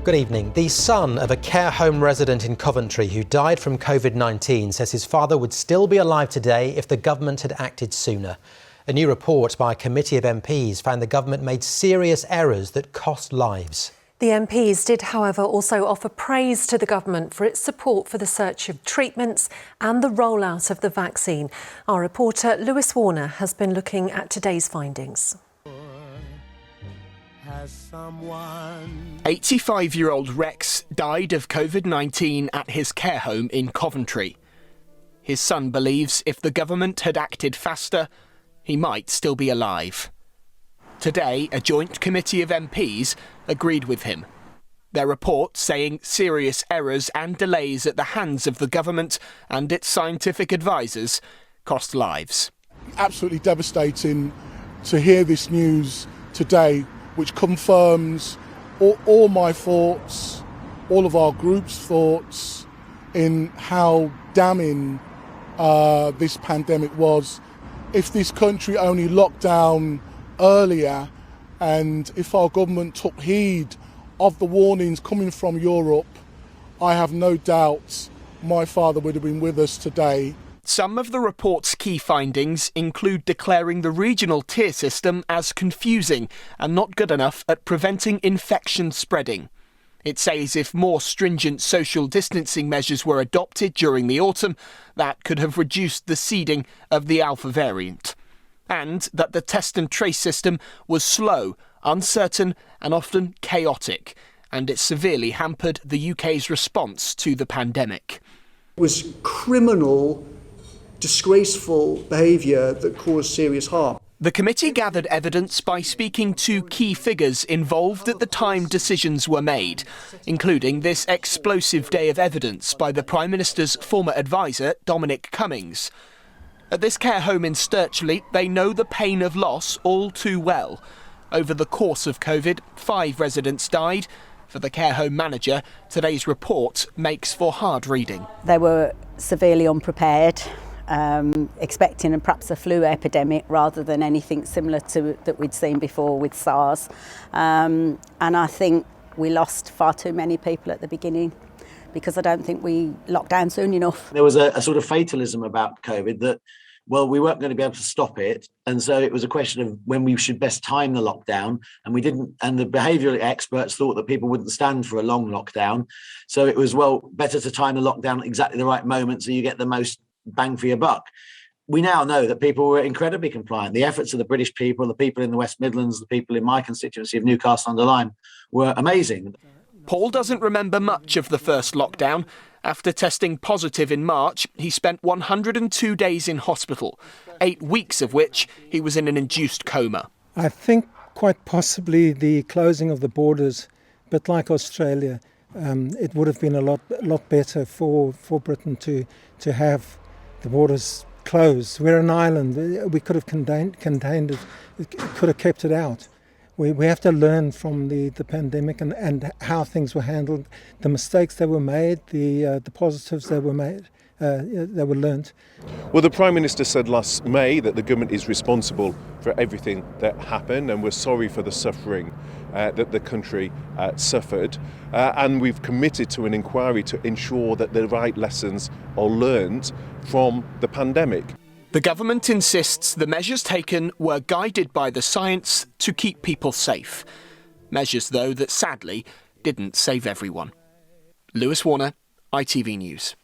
Good evening. The son of a care home resident in Coventry who died from COVID-19 says his father would still be alive today if the government had acted sooner. A new report by a committee of MPs found the government made serious errors that cost lives. The MPs did, however, also offer praise to the government for its support for the search of treatments and the rollout of the vaccine. Our reporter Lewis Warner has been looking at today's findings. 85-year-old Rex died of COVID-19 at his care home in Coventry. His son believes if the government had acted faster, he might still be alive. Today, a joint committee of MPs agreed with him. Their report saying serious errors and delays at the hands of the government and its scientific advisors cost lives. Absolutely devastating to hear this news today, which confirms all my thoughts, all of our group's thoughts in how damning this pandemic was. If this country only locked down earlier and if our government took heed of the warnings coming from Europe, I have no doubt my father would have been with us today. Some of the report's key findings include declaring the regional tier system as confusing and not good enough at preventing infection spreading. It says if more stringent social distancing measures were adopted during the autumn, that could have reduced the seeding of the Alpha variant. And that the test and trace system was slow, uncertain and often chaotic, and it severely hampered the UK's response to the pandemic. It was criminal, disgraceful behaviour that caused serious harm. The committee gathered evidence by speaking to key figures involved at the time decisions were made, including this explosive day of evidence by the Prime Minister's former advisor, Dominic Cummings. At this care home in Sturchley, they know the pain of loss all too well. Over the course of COVID, 5 residents died. For the care home manager, today's report makes for hard reading. They were severely unprepared, expecting perhaps a flu epidemic rather than anything similar to that we'd seen before with SARS. And I think we lost far too many people at the beginning because I don't think we locked down soon enough. There was a sort of fatalism about COVID that, well, we weren't going to be able to stop it. And so it was a question of when we should best time the lockdown. And we didn't. And the behavioural experts thought that people wouldn't stand for a long lockdown. So it was, well, better to time the lockdown at exactly the right moment so you get the most bang for your buck. We now know that people were incredibly compliant. The efforts of the British people, the people in the West Midlands, the people in my constituency of Newcastle-under-Lyme were amazing. Paul doesn't remember much of the first lockdown. After testing positive in March, he spent 102 days in hospital, 8 weeks of which he was in an induced coma. I think quite possibly the closing of the borders, but like Australia, it would have been a lot better for Britain to have the borders closed. We're an island. We could have contained it, could have kept it out. We have to learn from the pandemic and how things were handled, the mistakes that were made, the positives that were made, that were learnt. Well, the Prime Minister said last May that the government is responsible for everything that happened and we're sorry for the suffering that the country suffered. And we've committed to an inquiry to ensure that the right lessons are learned from the pandemic. The government insists the measures taken were guided by the science to keep people safe. Measures, though, that sadly didn't save everyone. Lewis Warner, ITV News.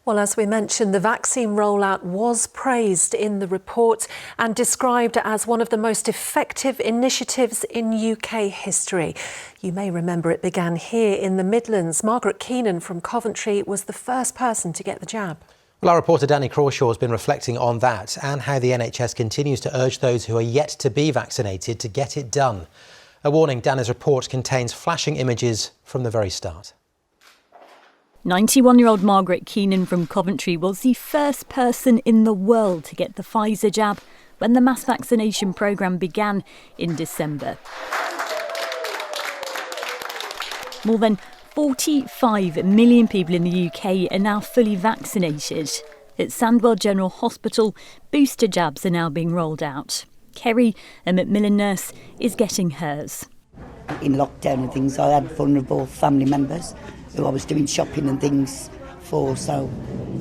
Well, as we mentioned, the vaccine rollout was praised in the report and described as one of the most effective initiatives in UK history. You may remember it began here in the Midlands. Margaret Keenan from Coventry was the first person to get the jab. Well, our reporter Danny Crawshaw has been reflecting on that and how the NHS continues to urge those who are yet to be vaccinated to get it done. A warning, Danny's report contains flashing images from the very start. 91-year-old Margaret Keenan from Coventry was the first person in the world to get the Pfizer jab when the mass vaccination programme began in December. More than 45 million people in the UK are now fully vaccinated. At Sandwell General Hospital, booster jabs are now being rolled out. Kerry, a Macmillan nurse, is getting hers. in lockdown and things, I had vulnerable family members who I was doing shopping and things for, so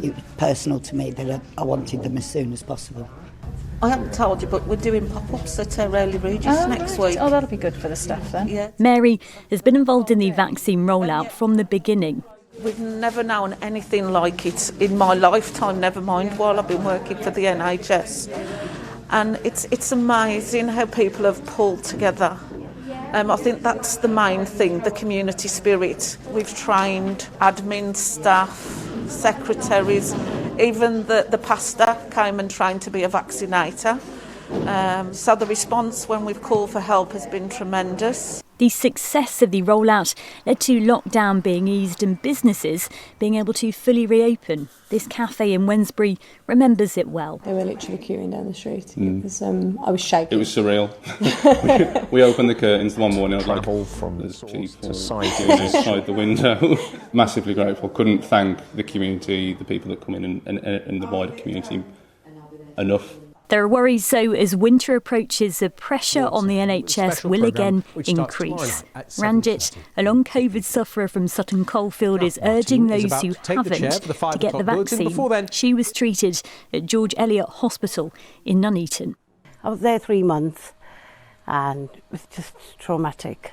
it was personal to me that I wanted them as soon as possible. I haven't told you, but we're doing pop-ups at Early Regis next week. Oh, that'll be good for the staff then. Yeah. Mary has been involved in the vaccine rollout from the beginning. We've never known anything like it in my lifetime, never mind while I've been working for the NHS. And it's amazing how people have pulled together. I think that's the main thing, the community spirit. We've trained admin staff, secretaries, even the pastor came and trained to be a vaccinator. So the response when we've called for help has been tremendous. The success of the rollout led to lockdown being eased and businesses being able to fully reopen. This cafe in Wednesbury remembers it well. They were literally queuing down the street. It was, I was shaking. It was surreal. we opened the curtains one morning. I was like, all from the people side outside the window. Massively grateful. Couldn't thank the community, the people that come in and the wider community enough. There are worries, though, as winter approaches, the pressure on the NHS will again increase. Ranjit, a long COVID sufferer from Sutton Coldfield, is urging those who haven't to get the vaccine. She was treated at George Eliot Hospital in Nuneaton. I was there 3 months and it was just traumatic.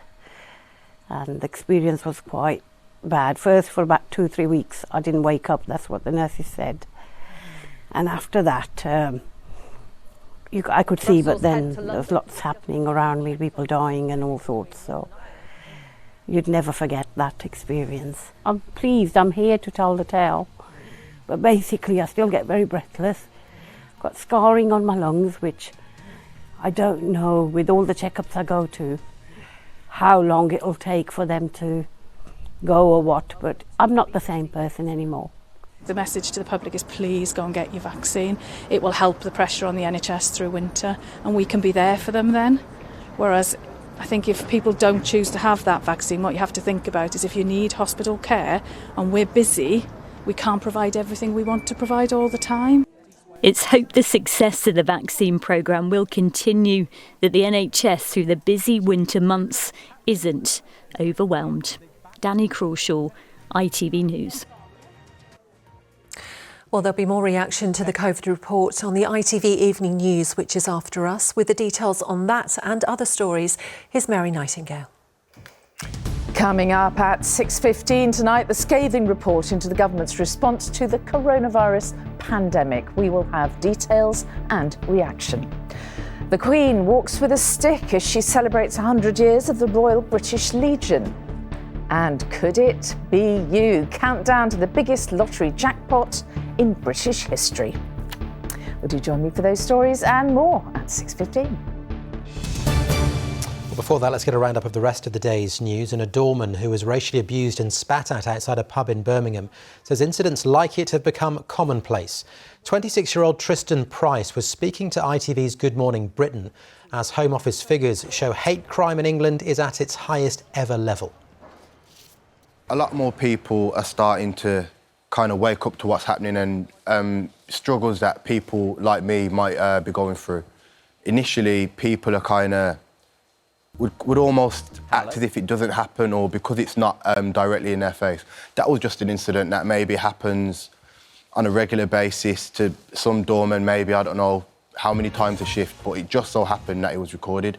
And the experience was quite bad. First, for about 2-3 weeks, I didn't wake up. That's what the nurses said. And after that, I could see, but then there was lots happening around me, people dying and all sorts, so you'd never forget that experience. I'm pleased I'm here to tell the tale, but basically I still get very breathless. I've got scarring on my lungs, which I don't know, with all the checkups I go to, how long it'll take for them to go or what, but I'm not the same person anymore. The message to the public is please go and get your vaccine. It will help the pressure on the NHS through winter and we can be there for them then. Whereas I think if people don't choose to have that vaccine, what you have to think about is if you need hospital care and we're busy, we can't provide everything we want to provide all the time. It's hoped the success of the vaccine programme will continue, that the NHS through the busy winter months isn't overwhelmed. Danny Crawshaw, ITV News. Well, there'll be more reaction to the COVID report on the ITV Evening News, which is after us. With the details on that and other stories, here's Mary Nightingale. Coming up at 6:15 tonight, the scathing report into the government's response to the coronavirus pandemic. We will have details and reaction. The Queen walks with a stick as she celebrates 100 years of the Royal British Legion. And could it be you? Countdown to the biggest lottery jackpot in British history. Would you join me for those stories and more at 6:15? Well, before that, let's get a roundup of the rest of the day's news. And a doorman who was racially abused and spat at outside a pub in Birmingham says incidents like it have become commonplace. 26-year-old Tristan Price was speaking to ITV's Good Morning Britain as Home Office figures show hate crime in England is at its highest ever level. A lot more people are starting to kind of wake up to what's happening and struggles that people like me might be going through. Initially, people are kind of would almost act as if it doesn't happen or because it's not directly in their face. That was just an incident that maybe happens on a regular basis to some doormen, maybe, I don't know how many times a shift, but it just so happened that it was recorded.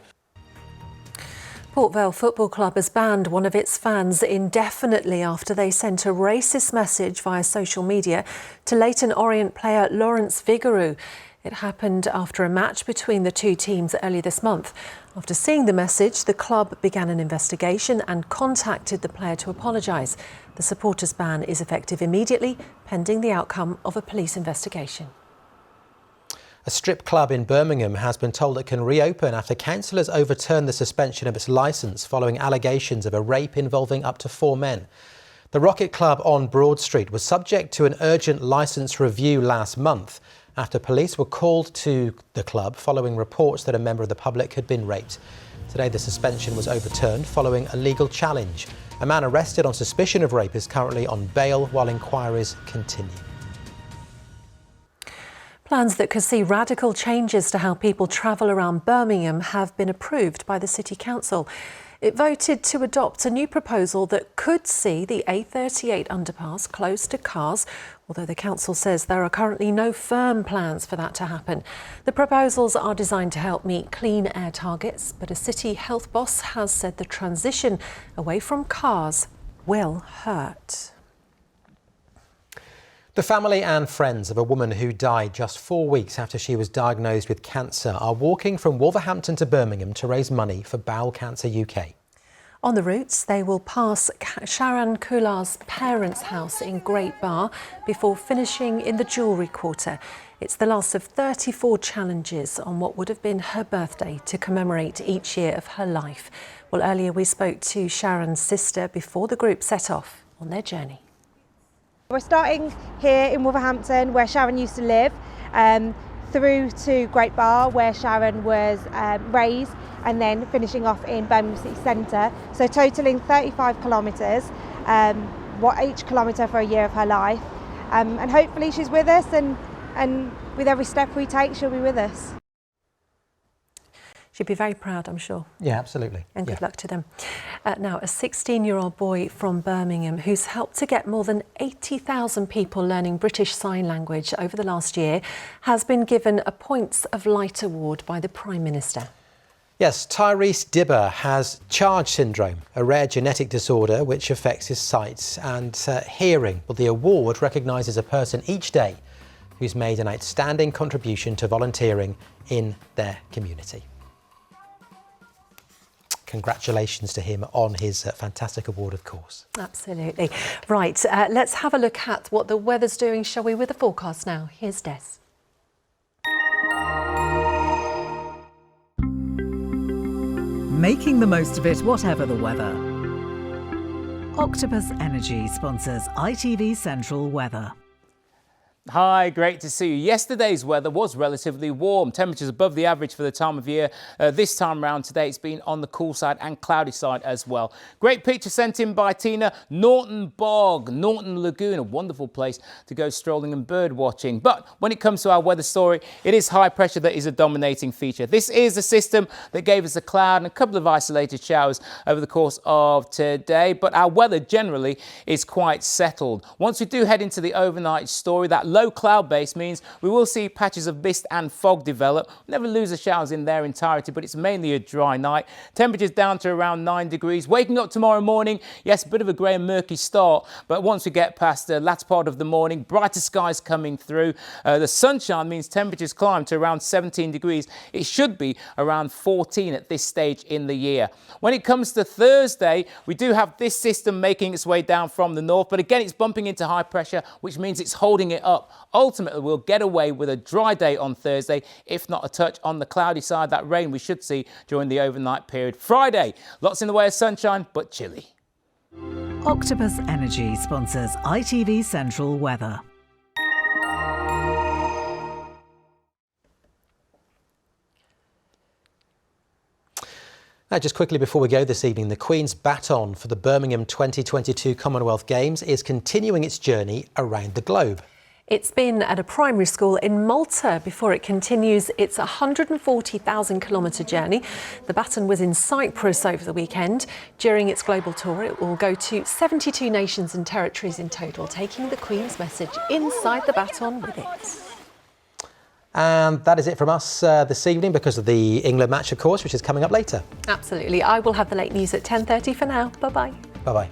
Port Vale Football Club has banned one of its fans indefinitely after they sent a racist message via social media to Leyton Orient player Lawrence Vigouroux. It happened after a match between the two teams earlier this month. After seeing the message, the club began an investigation and contacted the player to apologise. The supporters' ban is effective immediately, pending the outcome of a police investigation. A strip club in Birmingham has been told it can reopen after councillors overturned the suspension of its licence following allegations of a rape involving up to 4 men. The Rocket Club on Broad Street was subject to an urgent licence review last month after police were called to the club following reports that a member of the public had been raped. Today the suspension was overturned following a legal challenge. A man arrested on suspicion of rape is currently on bail while inquiries continue. Plans that could see radical changes to how people travel around Birmingham have been approved by the City Council. It voted to adopt a new proposal that could see the A38 underpass closed to cars, although the council says there are currently no firm plans for that to happen. The proposals are designed to help meet clean air targets, but a city health boss has said the transition away from cars will hurt. The family and friends of a woman who died just 4 weeks after she was diagnosed with cancer are walking from Wolverhampton to Birmingham to raise money for Bowel Cancer UK. On the route, they will pass Sharon Kular's parents' house in Great Barr before finishing in the Jewellery Quarter. It's the last of 34 challenges on what would have been her birthday to commemorate each year of her life. Well, earlier we spoke to Sharon's sister before the group set off on their journey. We're starting here in Wolverhampton, where Sharon used to live, through to Great Barr, where Sharon was raised, and then finishing off in Birmingham City Centre. So totalling 35 kilometres, each kilometre for a year of her life. And hopefully she's with us, and with every step we take, she'll be with us. She'd be very proud, I'm sure. Yeah, absolutely. And good luck to them. Now, a 16-year-old boy from Birmingham who's helped to get more than 80,000 people learning British Sign Language over the last year has been given a Points of Light award by the Prime Minister. Yes, Tyrese Dibber has Charge syndrome, a rare genetic disorder which affects his sight and hearing. Well, the award recognises a person each day who's made an outstanding contribution to volunteering in their community. Congratulations to him on his fantastic award, of course. Absolutely. Right, let's have a look at what the weather's doing, shall we, with the forecast now. Here's Des. Making the most of it, whatever the weather. Octopus Energy sponsors ITV Central Weather. Hi, great to see you. Yesterday's weather was relatively warm. Temperatures above the average for the time of year. This time round today, it's been on the cool side and cloudy side as well. Great picture sent in by Tina. Norton Bog, Norton Lagoon, a wonderful place to go strolling and bird watching. But when it comes to our weather story, it is high pressure that is a dominating feature. This is a system that gave us a cloud and a couple of isolated showers over the course of today. But our weather generally is quite settled. Once we do head into the overnight story, that low cloud base means we will see patches of mist and fog develop. We'll never lose the showers in their entirety, but it's mainly a dry night. Temperatures down to around 9 degrees. Waking up tomorrow morning, yes, a bit of a grey and murky start, but once we get past the latter part of the morning, brighter skies coming through. The sunshine means temperatures climb to around 17 degrees. It should be around 14 at this stage in the year. When it comes to Thursday, we do have this system making its way down from the north, but again, it's bumping into high pressure, which means it's holding it up. Ultimately, we'll get away with a dry day on Thursday, if not a touch on the cloudy side. That rain we should see during the overnight period. Friday, lots in the way of sunshine, but chilly. Octopus Energy sponsors ITV Central Weather. Now, just quickly before we go this evening, the Queen's baton for the Birmingham 2022 Commonwealth Games is continuing its journey around the globe. It's been at a primary school in Malta before it continues its 140,000-kilometre journey. The baton was in Cyprus over the weekend. During its global tour, it will go to 72 nations and territories in total, taking the Queen's message inside the baton with it. And that is it from us this evening, because of the England match, of course, which is coming up later. Absolutely. I will have the late news at 10:30 for now. Bye-bye. Bye-bye.